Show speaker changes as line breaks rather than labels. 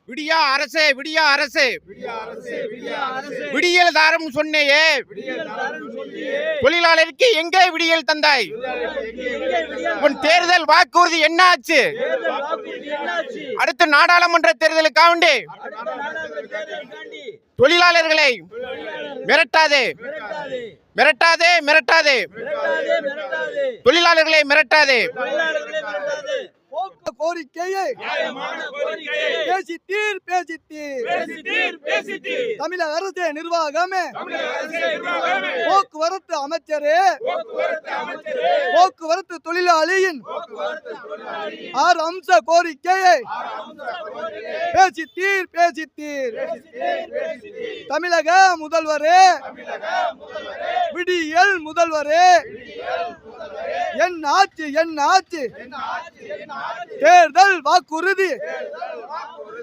விடியா அரசே, விடியா அரசே, விடியல் தாரம் சொன்னேயே, தொழிலாளருக்கு எங்கே விடியல் தந்தாய்? உன் தேர்தல் வாக்குறுதி என்னாச்சு? அடுத்த நாடாளுமன்ற தேர்தலுக்காண்டி தொழிலாளர்களை மிரட்டாதே, மிரட்டாதே, மிரட்டாதே, தொழிலாளர்களை மிரட்டாதே.
கோரிக்கையை பேசித்தீர், பேசித்தீர். தமிழக அரசு நிர்வாகமே, போக்குவரத்து அமைச்சரே, போக்குவரத்து தொழிலாளியின் 6 அம்ச கோரிக்கையை பேசித்தீர், பேசித்தீர். தமிழக முதல்வரே, விடியல் முதல்வரே, என் ஆட்சி, என் ஆட்சி, தேர்தல் வாக்குறுதி